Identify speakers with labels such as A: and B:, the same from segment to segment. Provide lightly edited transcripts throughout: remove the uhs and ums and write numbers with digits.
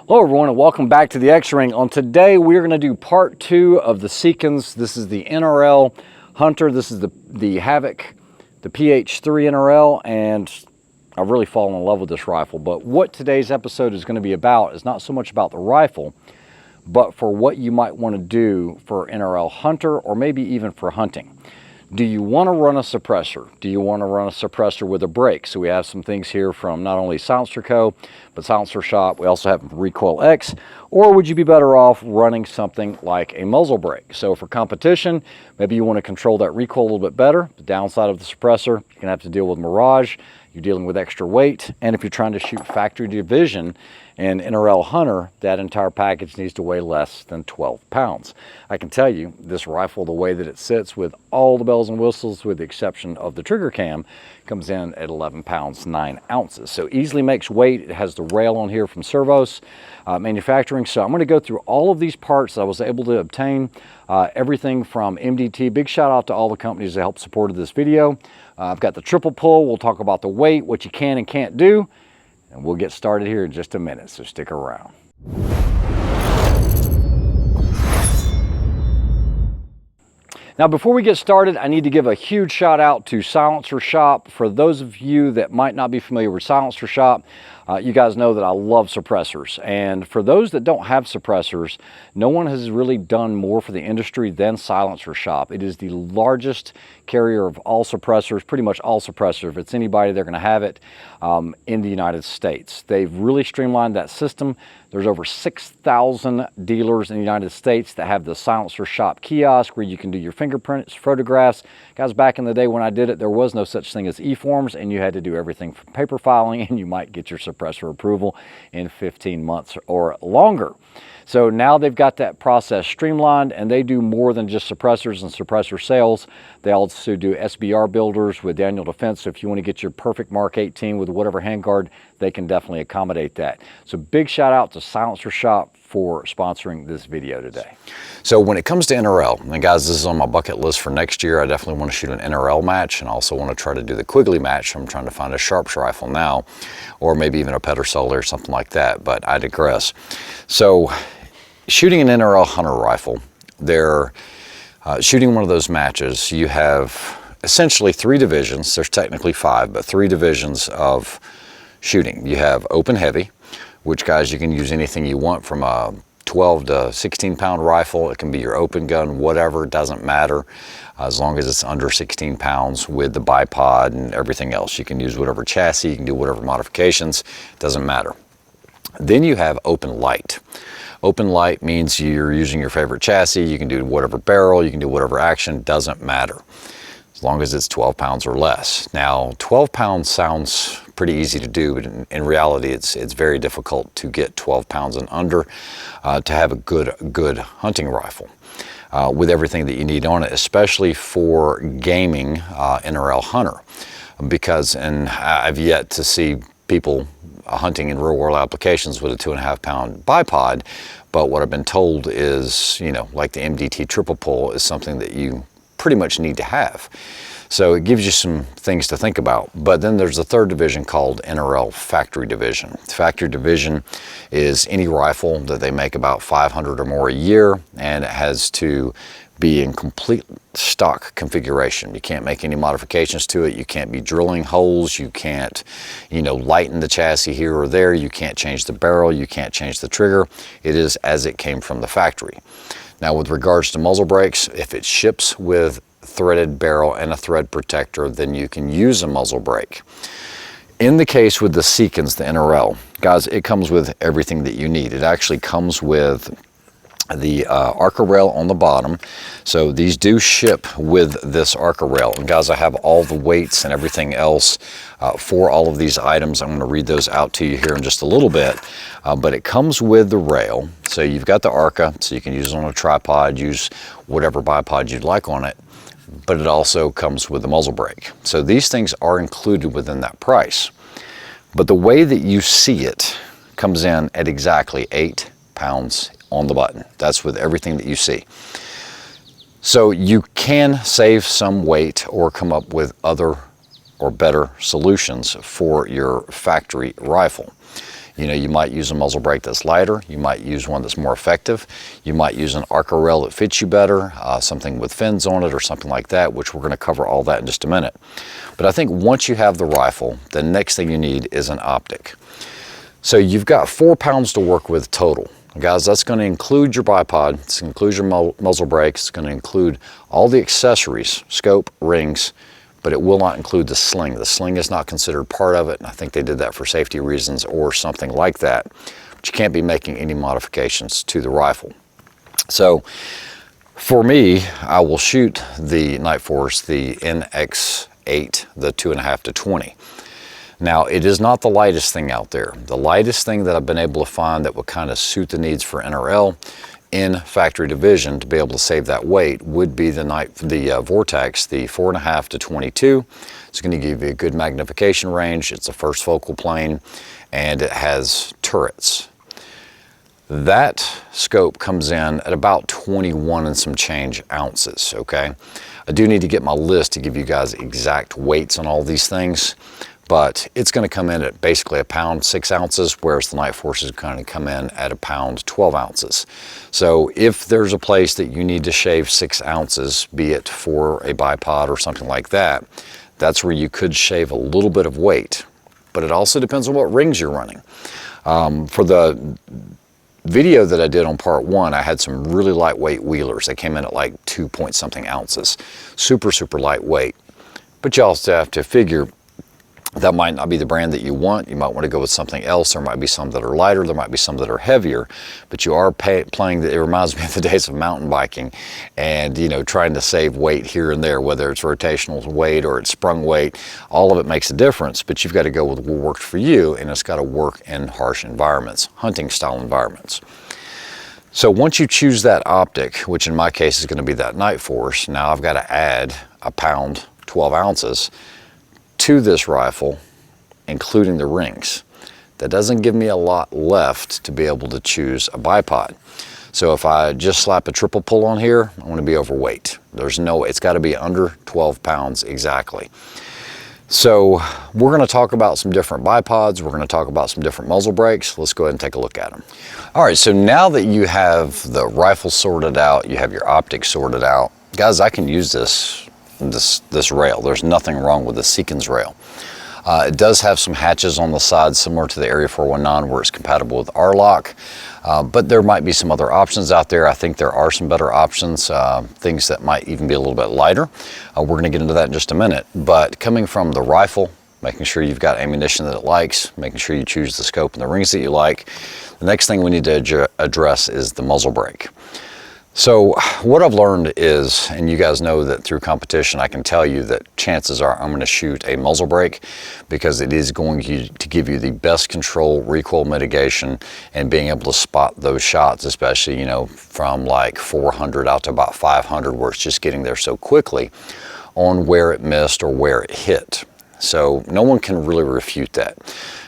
A: Hello everyone and welcome back to the X-Ring. On today we're going to do part 2 of the Seekins. This is the NRL Hunter. This is the Havoc, the PH3 NRL, and I've really fallen in love with this rifle. But what today's episode is going to be about is not so much about the rifle, but for what you might want to do for NRL Hunter or maybe even for hunting. Do you want to run a suppressor? Do you want to run a suppressor with a brake? So we have some things here from not only Silencer Co, but Silencer Shop. We also have Recoil-X. Or would you be better off running something like a muzzle brake? So for competition, maybe you want to control that recoil a little bit better. The downside of the suppressor, you're going to have to deal with mirage. You're dealing with extra weight. And if you're trying to shoot factory division in NRL Hunter, that entire package needs to weigh less than 12 pounds. I can tell you, this rifle, the way that it sits with all the bells and whistles, with the exception of the trigger cam, comes in at 11 pounds, 9 ounces. So easily makes weight. It has the rail on here from Servos Manufacturing. So I'm going to go through all of these parts that I was able to obtain. Everything from MDT. Big shout out to all the companies that helped support this video. I've got the triple pull. We'll talk about the weight, what you can and can't do. And we'll get started here in just a minute, so stick around. Now, before we get started, I need to give a huge shout out to Silencer Shop. For those of you that might not be familiar with Silencer Shop, you guys know that I love suppressors. And for those that don't have suppressors, no one has really done more for the industry than Silencer Shop. It is the largest carrier of all suppressors, pretty much all suppressors. If it's anybody, they're going to have it in the United States. They've really streamlined that system. There's over 6,000 dealers in the United States that have the Silencer Shop kiosk where you can do your fingerprints, photographs. Guys, back in the day when I did it, there was no such thing as e-forms, and you had to do everything from paper filing, and you might get your suppressor approval in 15 months or longer. So now they've got that process streamlined, and they do more than just suppressors and suppressor sales. They also do SBR builders with Daniel Defense. So if you want to get your perfect Mark 18 with whatever handguard, they can definitely accommodate that. So big shout out to Silencer Shop for sponsoring this video today.
B: So when it comes to NRL, and guys, this is on my bucket list for next year. I definitely want to shoot an NRL match, and also want to try to do the Quigley match. I'm trying to find a Sharps rifle now, or maybe even a Pedersol or something like that, but I digress. So shooting an NRL Hunter rifle, they're shooting one of those matches. You have essentially 3 divisions. There's technically 5, but 3 divisions of shooting. You have open heavy, which, guys, you can use anything you want, from a 12 to 16 pound rifle. It can be your open gun, whatever, it doesn't matter, as long as it's under 16 pounds with the bipod and everything else. You can use whatever chassis, you can do whatever modifications, it doesn't matter. Then you have open light. Open light means you're using your favorite chassis. You can do whatever barrel, you can do whatever action, doesn't matter, as long as it's 12 pounds or less. Now, 12 pounds sounds pretty easy to do, but in reality, it's very difficult to get 12 pounds and under to have a good hunting rifle with everything that you need on it, especially for gaming NRL Hunter. Because, and I've yet to see people hunting in real world applications with a 2.5 pound bipod, but what I've been told is, you know, like the MDT triple pull is something that you pretty much need to have. So it gives you some things to think about. But then there's a 3rd division called NRL Factory Division. Factory Division is any rifle that they make about 500 or more a year, and it has to be in complete stock configuration. You can't make any modifications to it. You can't be drilling holes. You can't, you know, lighten the chassis here or there. You can't change the barrel. You can't change the trigger. It is as it came from the factory. Now, with regards to muzzle brakes, if it ships with threaded barrel and a thread protector, then you can use a muzzle brake. In the case with the Seekins, the NRL, guys, it comes with everything that you need. It actually comes with the Arca rail on the bottom. So these do ship with this Arca rail. And guys, I have all the weights and everything else for all of these items. I'm going to read those out to you here in just a little bit. But it comes with the rail. So you've got the Arca, so you can use it on a tripod, use whatever bipod you'd like on it. But it also comes with the muzzle brake. So these things are included within that price. But the way that you see it comes in at exactly 8 pounds on the button. That's with everything that you see. So you can save some weight or come up with other or better solutions for your factory rifle. You know, you might use a muzzle brake that's lighter, you might use one that's more effective, you might use an arc rail that fits you better, something with fins on it or something like that, which we're going to cover all that in just a minute. But I think once you have the rifle, the next thing you need is an optic. So you've got 4 pounds to work with total. Guys, that's going to include your bipod, it's going to include your muzzle brake, it's going to include all the accessories, scope, rings, but it will not include the sling. The sling is not considered part of it, and I think they did that for safety reasons or something like that. But you can't be making any modifications to the rifle. So for me, I will shoot the Nightforce, the NX8, the 2.5 to 20. Now, it is not the lightest thing out there. The lightest thing that I've been able to find that would kind of suit the needs for NRL in factory division to be able to save that weight would be the Vortex, the 4.5 to 22. It's going to give you a good magnification range. It's a first focal plane, and it has turrets. That scope comes in at about 21 and some change ounces, okay? I do need to get my list to give you guys exact weights on all these things, but it's going to come in at basically 1 pound 6 ounces, whereas the Nightforce is going to come in at 1 pound 12 ounces. So if there's a place that you need to shave 6 ounces, be it for a bipod or something like that, that's where you could shave a little bit of weight. But it also depends on what rings you're running. For the video that I did on part 1, I had some really lightweight wheelers. They came in at like 2 point something ounces. Super, super lightweight. But you also have to figure that might not be the brand that you want. You might want to go with something else. There might be some that are lighter, there might be some that are heavier, but you are playing, it reminds me of the days of mountain biking and, you know, trying to save weight here and there, whether it's rotational weight or it's sprung weight. All of it makes a difference, but you've got to go with what works for you, and it's got to work in harsh environments, hunting style environments. So once you choose that optic, which in my case is going to be that Nightforce, now I've got to add 1 pound 12 ounces to this rifle, including the rings. That doesn't give me a lot left to be able to choose a bipod. So if I just slap a triple pull on here, I'm going to be overweight. It's got to be under 12 pounds exactly. So we're going to talk about some different bipods. We're going to talk about some different muzzle brakes. Let's go ahead and take a look at them. All right, so now that you have the rifle sorted out, you have your optics sorted out, guys, I can use this rail. There's nothing wrong with the Seekins rail. It does have some hatches on the side similar to the Area 419 where it's compatible with R-Lock, but there might be some other options out there. I think there are some better options, things that might even be a little bit lighter. We're going to get into that in just a minute, but coming from the rifle, making sure you've got ammunition that it likes, making sure you choose the scope and the rings that you like. The next thing we need to address is the muzzle brake. So what I've learned is, and you guys know that through competition, I can tell you that chances are I'm going to shoot a muzzle brake because it is going to give you the best control, recoil mitigation, and being able to spot those shots, especially, you know, from like 400 out to about 500, where it's just getting there so quickly on where it missed or where it hit. So no one can really refute that.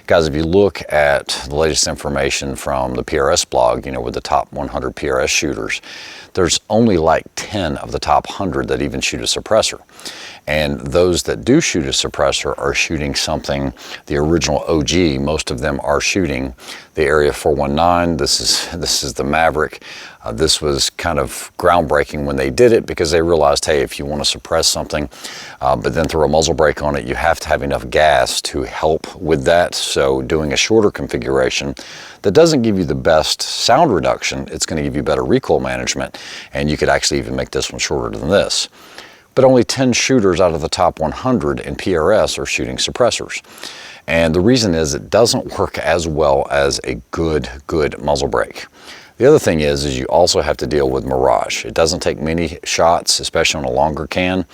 B: Guys, if you look at the latest information from the PRS blog, you know, with the top 100 PRS shooters, there's only like 10 of the top 100 that even shoot a suppressor. And those that do shoot a suppressor are shooting something, the original OG, most of them are shooting the Area 419. This is the Maverick. This was kind of groundbreaking when they did it because they realized, hey, if you want to suppress something, but then throw a muzzle brake on it, you have to have enough gas to help with that. So doing a shorter configuration that doesn't give you the best sound reduction, it's going to give you better recoil management, and you could actually even make this one shorter than this. But only 10 shooters out of the top 100 in PRS are shooting suppressors. And the reason is it doesn't work as well as a good muzzle brake. The other thing is you also have to deal with mirage. It doesn't take many shots, especially on a longer can.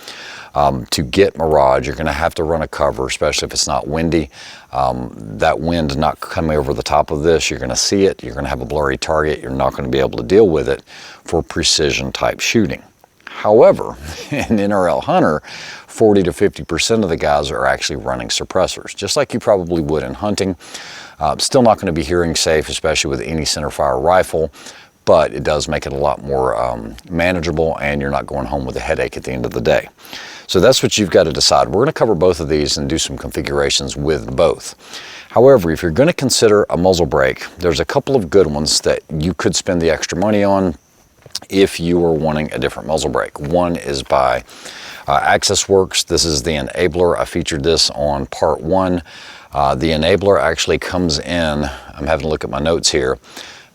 B: To get mirage, you're going to have to run a cover, especially if it's not windy. That wind not coming over the top of this, you're going to see it. You're going to have a blurry target. You're not going to be able to deal with it for precision type shooting. However, in NRL Hunter, 40 to 50% of the guys are actually running suppressors, just like you probably would in hunting. Still not going to be hearing safe, especially with any centerfire rifle, but it does make it a lot more manageable, and you're not going home with a headache at the end of the day. So that's what you've got to decide. We're going to cover both of these and do some configurations with both. However, if you're going to consider a muzzle brake, there's a couple of good ones that you could spend the extra money on if you were wanting a different muzzle brake. One is by Axisworks. This is the Enabler. I featured this on part 1. The Enabler actually comes in, I'm having to look at my notes here,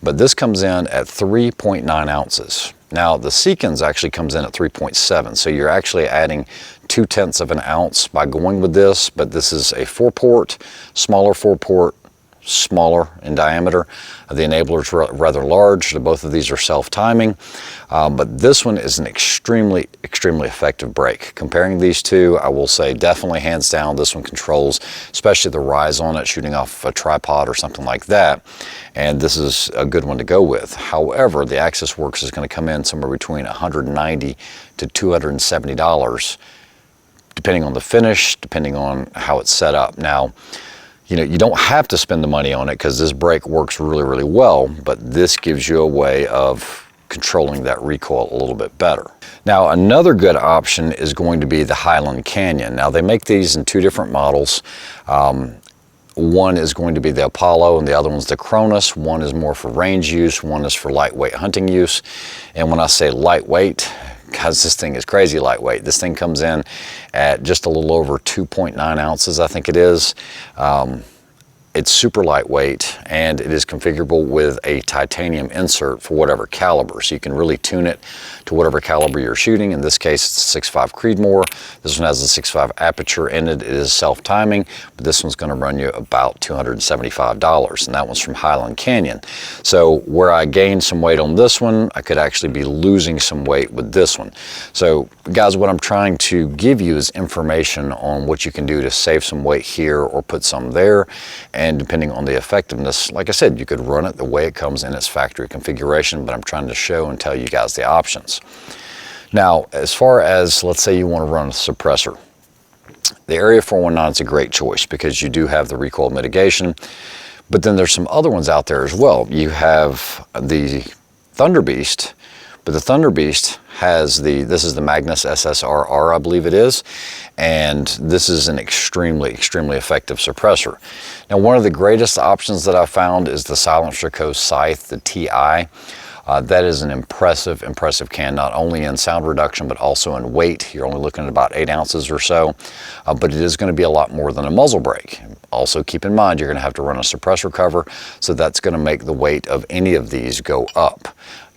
B: but this comes in at 3.9 ounces. Now the Seekins actually comes in at 3.7, so you're actually adding 0.2 of an ounce by going with this, but this is a 4-port, smaller 4-port, smaller in diameter. The Enabler is rather large. Both of these are self-timing, but this one is an extremely effective brake. Comparing these two, I will say definitely hands down this one controls, especially the rise on it, shooting off a tripod or something like that, and this is a good one to go with. However, the Axisworks is going to come in somewhere between $190 to $270, depending on the finish, depending on how it's set up. Now, you know, you don't have to spend the money on it because this brake works really well, but this gives you a way of controlling that recoil a little bit better. Now, another good option is going to be the Highland Canyon. Now, they make these in 2 different models. One is going to be the Apollo and the other one's the Cronus. One is more for range use, one is for lightweight hunting use. And when I say lightweight, guys, this thing is crazy lightweight. This thing comes in at just a little over 2.9 ounces, I think it is. It's super lightweight, and it is configurable with a titanium insert for whatever caliber. So you can really tune it to whatever caliber you're shooting. In this case, it's a 6.5 Creedmoor. This one has a 6.5 aperture in it. It is self-timing, but this one's going to run you about $275, and that one's from Highland Canyon. So where I gained some weight on this one, I could actually be losing some weight with this one. So guys, what I'm trying to give you is information on what you can do to save some weight here or put some there. And depending on the effectiveness, like I said, you could run it the way it comes in its factory configuration, but I'm trying to show and tell you guys the options. Now, as far as, let's say you want to run a suppressor, the Area 419 is a great choice because you do have the recoil mitigation, but then there's some other ones out there as well. You have the Thunder Beast, but the Thunder Beast has this is the Magnus SSRR, I believe it is, and this is an extremely effective suppressor. Now, one of the greatest options that I found is the Silencer Co. Scythe, the TI. That is an impressive can, not only in sound reduction, but also in weight. You're only looking at about 8 ounces or so, but it is going to be a lot more than a muzzle brake. Also, keep in mind, you're going to have to run a suppressor cover, so that's going to make the weight of any of these go up.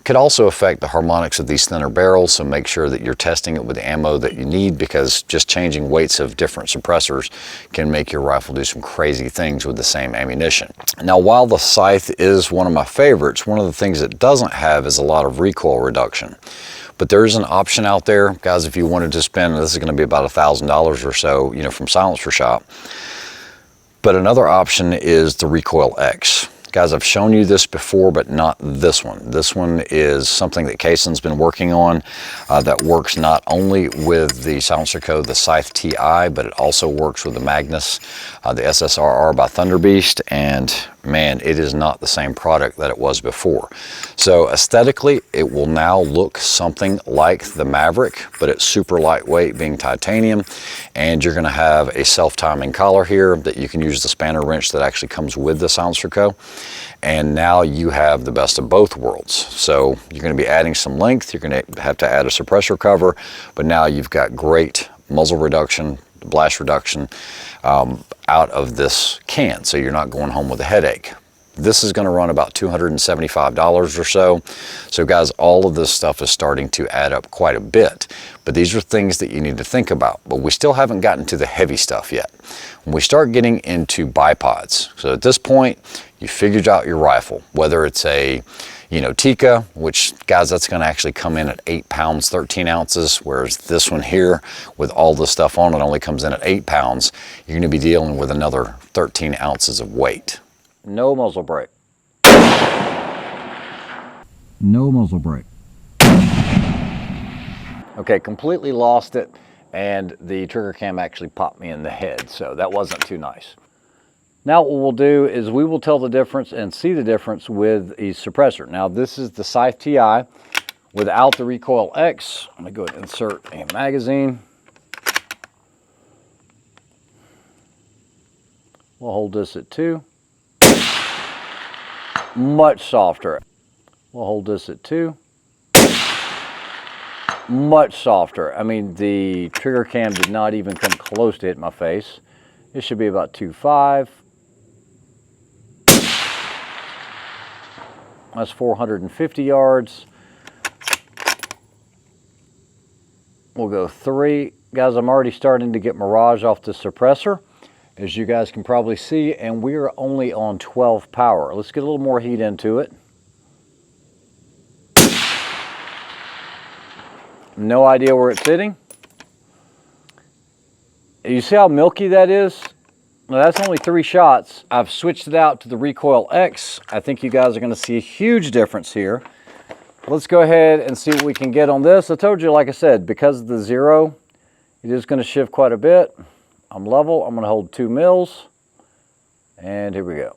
B: Could also affect the harmonics of these thinner barrels, so make sure that you're testing it with the ammo that you need, because just changing weights of different suppressors can make your rifle do some crazy things with the same ammunition. Now, while the Scythe is one of my favorites, one of the things it doesn't have is a lot of recoil reduction. But there is an option out there, guys, if you wanted to spend, this is going to be about $1,000 or so, you know, from Silencer Shop. But another option is the Recoil-X. Guys, I've shown you this before, but not this one. This one is something that Kaysen's been working on that works not only with the Silencer Co., the Scythe TI, but it also works with the Magnus, the SSRR by Thunder Beast, and man, it is not the same product that it was before. So aesthetically, it will now look something like the Maverick, but it's super lightweight, being titanium, and you're gonna have a self-timing collar here that you can use the spanner wrench that actually comes with the Silencer Co. And now you have the best of both worlds. So you're going to be adding some length, you're going to have to add a suppressor cover, but now you've got great muzzle reduction, blast reduction out of this can, so you're not going home with a headache. This is going to run about $275 or so. So guys, all of this stuff is starting to add up quite a bit, but these are things that you need to think about. But we still haven't gotten to the heavy stuff yet. When we start getting into bipods, so at this point, you figured out your rifle, whether it's a, you know, Tikka, which guys, that's going to actually come in at 8 pounds, 13 ounces, whereas this one here with all the stuff on it only comes in at 8 pounds. You're going to be dealing with another 13 ounces of weight.
A: No muzzle brake. No muzzle brake. Okay, completely lost it, and the trigger cam actually popped me in the head, so that wasn't too nice. Now what we'll do is we will tell the difference and see the difference with a suppressor. Now this is the Scythe TI without the Recoil-X. I'm going to go ahead and insert a magazine. We'll hold this at 2. Much softer. We'll hold this at 2. Much softer. I mean, the trigger cam did not even come close to hit my face. This should be about 2.5. That's 450 yards. We'll go 3. Guys, I'm already starting to get mirage off the suppressor, as you guys can probably see, and we're only on 12 power. Let's get a little more heat into it. No idea where it's sitting. You see how milky that is? Now that's only 3 shots. I've switched it out to the Recoil-X. I think you guys are going to see a huge difference here. Let's go ahead and see what we can get on this. I told you, like I said, because of the 0, it is going to shift quite a bit. I'm level. I'm going to hold 2 mils. And here we go.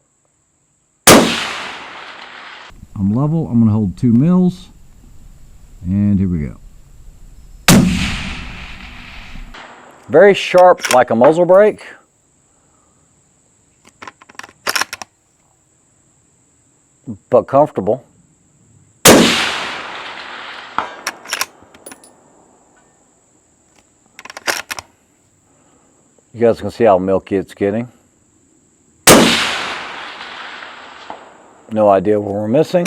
A: I'm level. I'm going to hold 2 mils. And here we go. Very sharp, like a muzzle brake. But comfortable. You guys can see how milky it's getting. No idea what we're missing.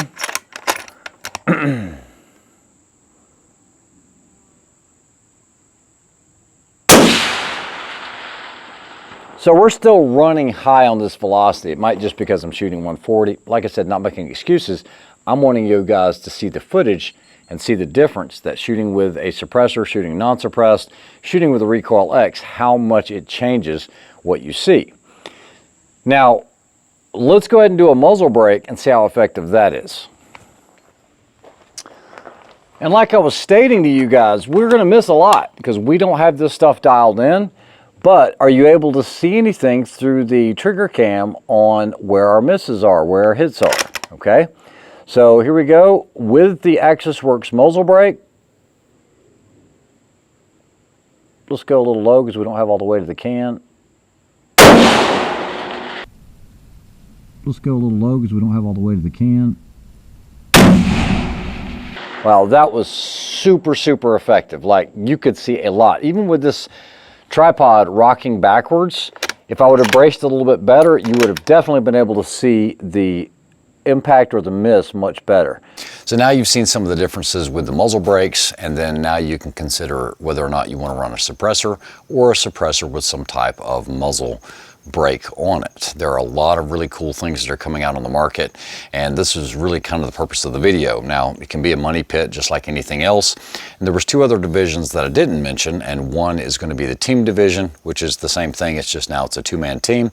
A: So we're still running high on this velocity. It might just because I'm shooting 140. Like I said, not making excuses. I'm wanting you guys to see the footage and see the difference that shooting with a suppressor, shooting non-suppressed, shooting with a Recoil-X, how much it changes what you see. Now, let's go ahead and do a muzzle brake and see how effective that is. And like I was stating to you guys, we're gonna miss a lot because we don't have this stuff dialed in. But are you able to see anything through the trigger cam on where our misses are, where our hits are, okay? So here we go with the Axisworks muzzle brake. Let's go a little low because we don't have all the way to the can. Let's go a little low because we don't have all the way to the can. Wow, that was super, super effective. Like, you could see a lot. Even with this tripod rocking backwards, if I would have braced it a little bit better, you would have definitely been able to see the impact or the miss much better.
B: So now you've seen some of the differences with the muzzle brakes, and then now you can consider whether or not you want to run a suppressor or a suppressor with some type of muzzle brake on it. There are a lot of really cool things that are coming out on the market, and this is really kind of the purpose of the video. Now, it can be a money pit just like anything else, and there was 2 other divisions that I didn't mention, and one is going to be the team division, which is the same thing, it's just now it's a 2-man team,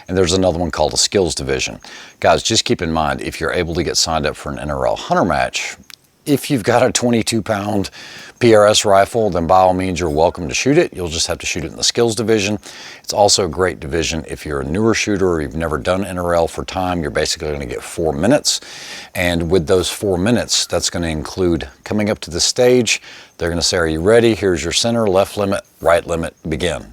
B: and there's another one called a skills division. Guys, just keep in mind, if you're able to get signed up for an NRL hunter match, if you've got a 22-pound PRS rifle, then by all means you're welcome to shoot it. You'll just have to shoot it in the skills division. It's also a great division if you're a newer shooter or you've never done NRL for time. You're basically going to get 4 minutes, and with those 4 minutes, that's going to include coming up to the stage. They're going to say, are you ready? Here's your center, left limit, right limit, begin.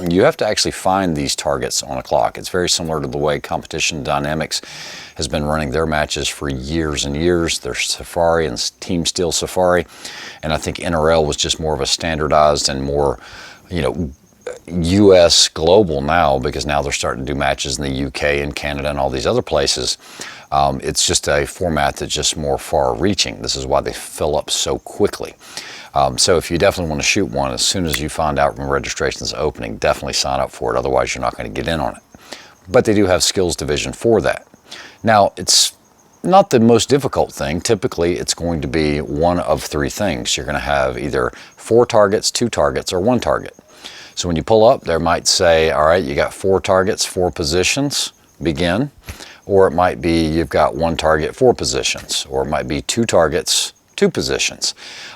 B: You have to actually find these targets on a clock. It's very similar to the way Competition Dynamics has been running their matches for years and years. Their Safari and Team Steel Safari, and I think NRL was just more of a standardized and more, you know, US global now, because now they're starting to do matches in the UK and Canada and all these other places. It's just a format that's just more far-reaching. This is why they fill up so quickly. So if you definitely want to shoot one, as soon as you find out when registration is opening, definitely sign up for it. Otherwise, you're not going to get in on it. But they do have skills division for that. Now, it's not the most difficult thing. Typically, it's going to be one of 3 things. You're going to have either 4 targets, 2 targets, or 1 target. So when you pull up, there might say, all right, you got 4 targets, 4 positions, begin. Or it might be you've got 1 target, 4 positions. Or it might be 2 targets, 2 positions.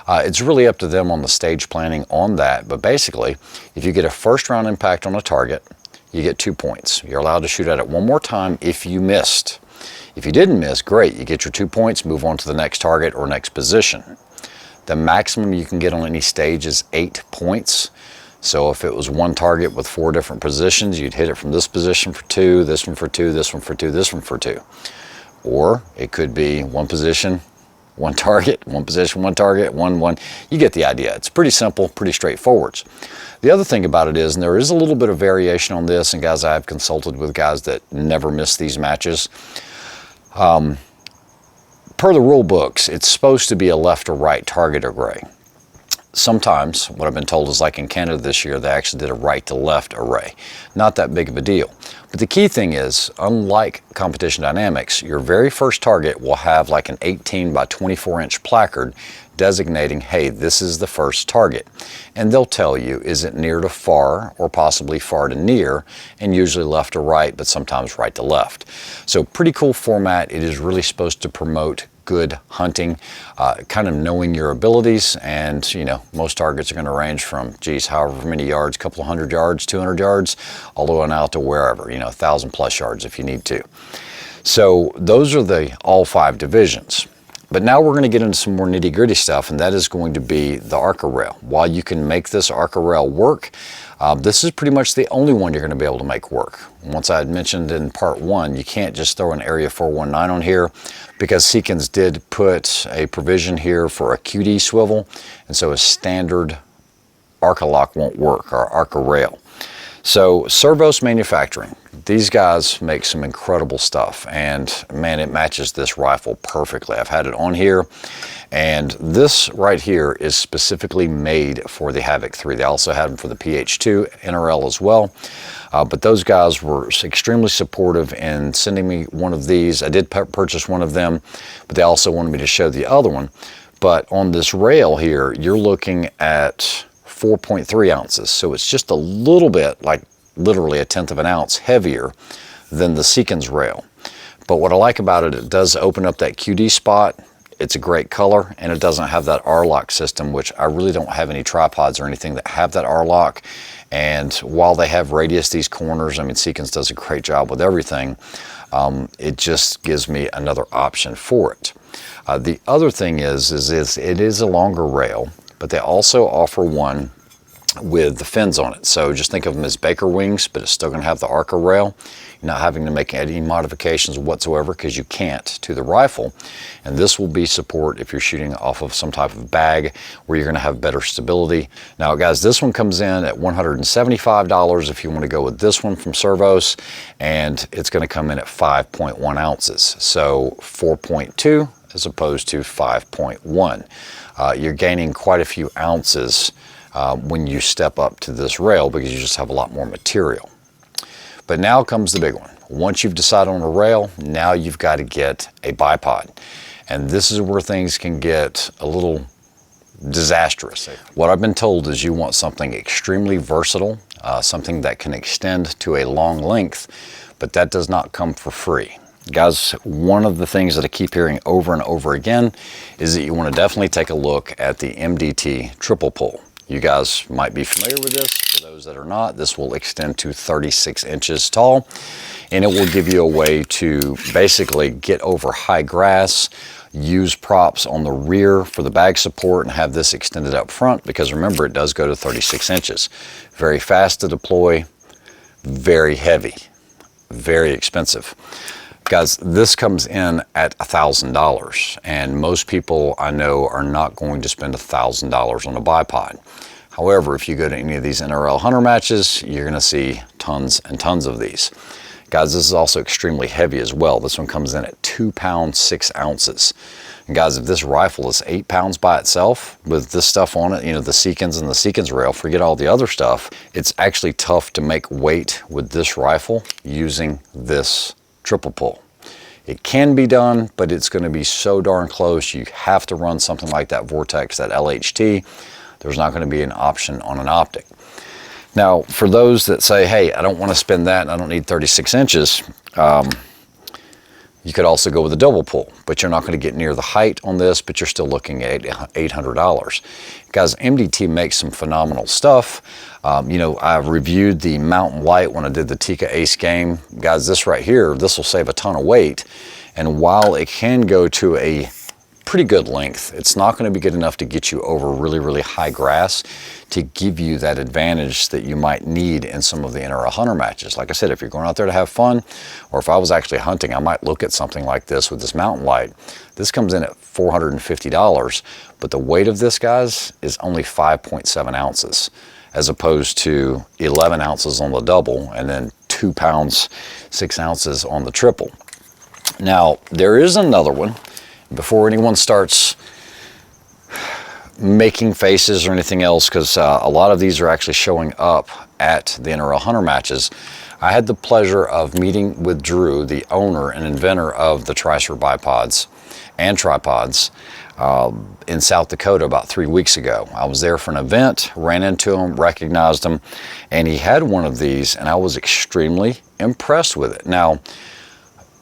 B: It's really up to them on the stage planning on that, but basically, if you get a first round impact on a target, you get 2 points. You're allowed to shoot at it 1 more time if you missed. If you didn't miss, great, you get your 2 points, move on to the next target or next position. The maximum you can get on any stage is 8 points. So if it was one target with 4 different positions, you'd hit it from this position for 2, this one for 2, this one for 2, this one for 2. Or it could be one position, one target, one position, one target, one. You get the idea. It's pretty simple, pretty straightforward. The other thing about it is, and there is a little bit of variation on this, and guys, I've consulted with guys that never miss these matches. Per the rule books, it's supposed to be a left or right target array. Sometimes, what I've been told is, like in Canada this year, they actually did a right to left array. Not that big of a deal. But the key thing is, unlike competition dynamics, your very first target will have like an 18 by 24 inch placard designating, hey, this is the first target. And they'll tell you, is it near to far or possibly far to near, and usually left to right, but sometimes right to left. So pretty cool format. It is really supposed to promote good hunting, kind of knowing your abilities, and you know, most targets are going to range from, geez, however many yards, a couple of 100 yards, 200 yards, all the way on out to wherever, you know, 1,000 plus yards if you need to. So those are the all 5 divisions. But now we're going to get into some more nitty gritty stuff, and that is going to be the ARCA rail. While you can make this ARCA rail work, this is pretty much the only one you're going to be able to make work. Once I had mentioned in part 1, you can't just throw an Area 419 on here, because Seekins did put a provision here for a QD swivel, and so a standard ARCA lock won't work, or ARCA rail. So Servos Manufacturing, these guys make some incredible stuff, and man, it matches this rifle perfectly. I've had it on here, and this right here is specifically made for the Havoc 3. They also had them for the PH2 NRL as well, but those guys were extremely supportive in sending me one of these. I did purchase one of them, but they also wanted me to show the other one. But on this rail here, you're looking at 4.3 ounces, so it's just a little bit, like literally 1/10 of an ounce heavier than the Seekins rail. But what I like about it, it does open up that QD spot. It's a great color, and it doesn't have that R-lock system, which I really don't have any tripods or anything that have that R-lock. And while they have radius these corners, I mean, Seekins does a great job with everything, it just gives me another option for it. The other thing is it is a longer rail, but they also offer one with the fins on it. So just think of them as Baker wings, but it's still going to have the ARCA rail. You're not having to make any modifications whatsoever, because you can't, to the rifle. And this will be support if you're shooting off of some type of bag where you're going to have better stability. Now guys, this one comes in at $175 if you want to go with this one from Servos, and it's going to come in at 5.1 ounces. So 4.2 as opposed to 5.1. You're gaining quite a few ounces when you step up to this rail, because you just have a lot more material. But now comes the big one. Once you've decided on a rail, now you've got to get a bipod. And this is where things can get a little disastrous. What I've been told is you want something extremely versatile, something that can extend to a long length, but that does not come for free. Guys, one of the things that I keep hearing over and over again is that you want to definitely take a look at the MDT triple pull. You guys might be familiar with this. For those that are not, this will extend to 36 inches tall, and it will give you a way to basically get over high grass, use props on the rear for the bag support, and have this extended up front, because remember, it does go to 36 inches. Very fast to deploy, very heavy, very expensive. Guys, this comes in at $1,000, and most people I know are not going to spend $1,000 on a bipod. However, if you go to any of these NRL hunter matches, you're going to see tons and tons of these. Guys, this is also extremely heavy as well. This one comes in at 2 pounds 6 ounces. And guys, if this rifle is 8 pounds by itself with this stuff on it, you know, the Seekins and the Seekins rail, forget all the other stuff, it's actually tough to make weight with this rifle using this triple pull. It can be done, but it's going to be so darn close. You have to run something like that Vortex, that LHT. There's not going to be an option on an optic. Now, for those that say, hey, I don't want to spend that and I don't need 36 inches, you could also go with a double pull, but you're not going to get near the height on this, but you're still looking at $800. Guys, MDT makes some phenomenal stuff. You know, I reviewed the Mountain Light when I did the Tikka Ace game. Guys, this right here, this will save a ton of weight. And while it can go to a pretty good length. It's not going to be good enough to get you over really, really high grass to give you that advantage that you might need in some of the NRL hunter matches. Like I said, if you're going out there to have fun, or if I was actually hunting, I might look at something like this with this mountain light. This comes in at $450, but the weight of this, guys, is only 5.7 ounces, as opposed to 11 ounces on the double, and then 2 pounds, 6 ounces on the triple. Now, there is another one. Before anyone starts making faces or anything else, because a lot of these are actually showing up at the NRL Hunter matches, I had the pleasure of meeting with Drew, the owner and inventor of the Tricer bipods and tripods, in South Dakota about 3 weeks ago. I was there for an event, ran into him, recognized him, and he had one of these, and I was extremely impressed with it. Now,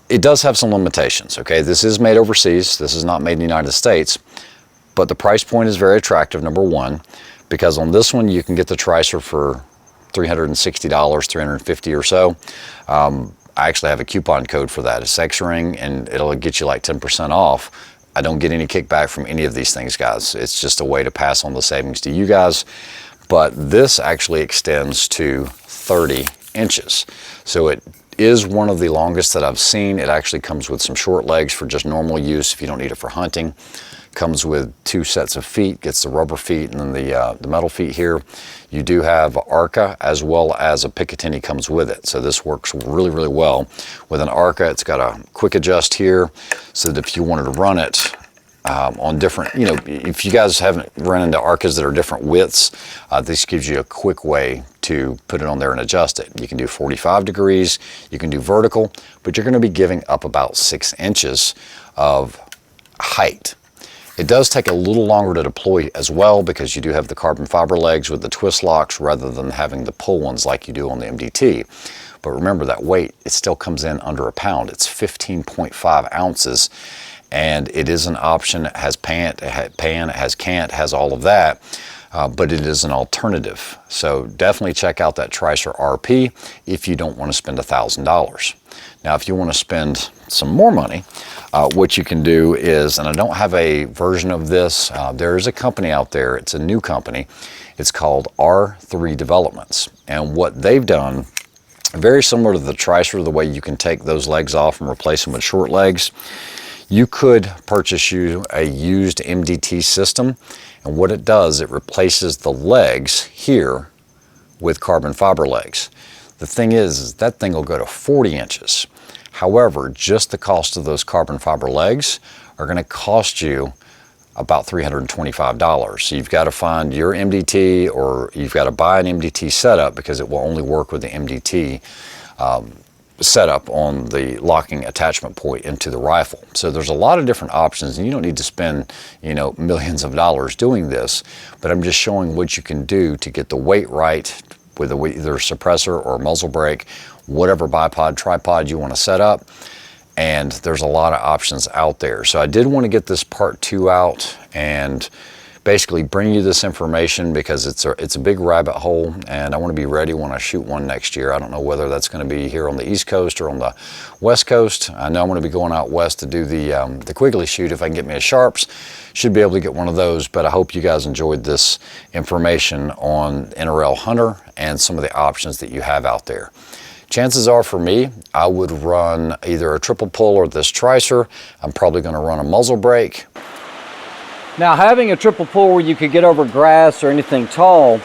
B: it does have some limitations, okay? This is made overseas. This is not made in the United States, but the price point is very attractive, number one, because on this one you can get the Tricer for $360, $350 or so. I actually have a coupon code for that. It's X-Ring, and it'll get you like 10% off. I don't get any kickback from any of these things, guys. It's just a way to pass on the savings to you guys. But this actually extends to 30 inches. So it is one of the longest that I've seen. It actually comes with some short legs for just normal use if you don't need it for hunting. Comes with 2 sets of feet, gets the rubber feet and then the metal feet here. You do have ARCA as well as a Picatinny comes with it. So this works really, really well. With an ARCA, it's got a quick adjust here so that if you wanted to run it on different, you know, if you guys haven't run into ARCAs that are different widths, this gives you a quick way to put it on there and adjust it. You can do 45 degrees, you can do vertical, but you're going to be giving up about 6 inches of height. It does take a little longer to deploy as well because you do have the carbon fiber legs with the twist locks rather than having the pull ones like you do on the MDT. But remember that weight, it still comes in under a pound. It's 15.5 ounces, and it is an option. It has pant, it has cant, it has all of that, but it is an alternative. So definitely check out that Tricer-RP if you don't want to spend $1,000. Now, if you want to spend some more money, what you can do is, and I don't have a version of this, there is a company out there, it's a new company, it's called R3 Developments. And what they've done, very similar to the Tricer, the way you can take those legs off and replace them with short legs, you could purchase you a used MDT system, and what it does, it replaces the legs here with carbon fiber legs. The thing is that thing will go to 40 inches. However, just the cost of those carbon fiber legs are going to cost you about $325. So you've got to find your MDT, or you've got to buy an MDT setup because it will only work with the MDT setup on the locking attachment point into the rifle. So there's a lot of different options, and you don't need to spend, you know, millions of dollars doing this, but I'm just showing what you can do to get the weight right with either a suppressor or a muzzle brake, whatever bipod, tripod you want to set up. And there's a lot of options out there. So I did want to get this part 2 out and basically bring you this information because it's a big rabbit hole, and I want to be ready when I shoot one next year. I don't know whether that's going to be here on the East Coast or on the West Coast. I know I'm going to be going out west to do the Quigley shoot. If I can get me a Sharps, should be able to get one of those. But I hope you guys enjoyed this information on NRL Hunter and some of the options that you have out there. Chances are for me, I would run either a triple pull or this Tricer. I'm probably going to run a muzzle brake.
A: Now, having a triple pull where you could get over grass or anything tall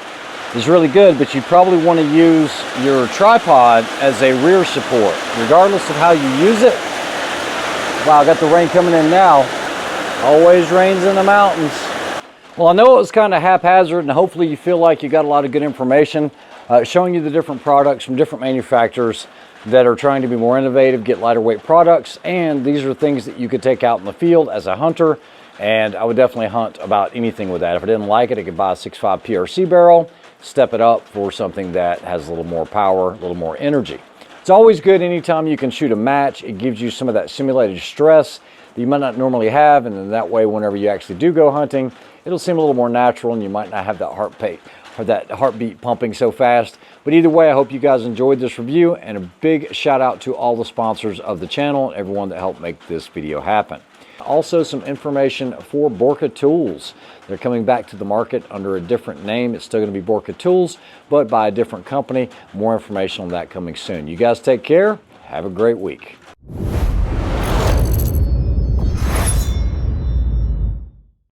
A: is really good, but you probably want to use your tripod as a rear support, regardless of how you use it. Wow, I got the rain coming in now. Always rains in the mountains. Well, I know it was kind of haphazard, and hopefully you feel like you got a lot of good information showing you the different products from different manufacturers that are trying to be more innovative, get lighter weight products, and these are things that you could take out in the field as a hunter. And I would definitely hunt about anything with that. If I didn't like it, I could buy a 6.5 PRC barrel, step it up for something that has a little more power, a little more energy. It's always good anytime you can shoot a match. It gives you some of that simulated stress that you might not normally have, and then that way whenever you actually do go hunting, it'll seem a little more natural and you might not have that heartbeat pumping so fast. But either way, I hope you guys enjoyed this review, and a big shout out to all the sponsors of the channel and everyone that helped make this video happen. Also some information for Borka Tools. They're coming back to the market under a different name. It's still going to be Borka Tools, but by a different company. More information on that coming soon. You guys take care. Have a great week.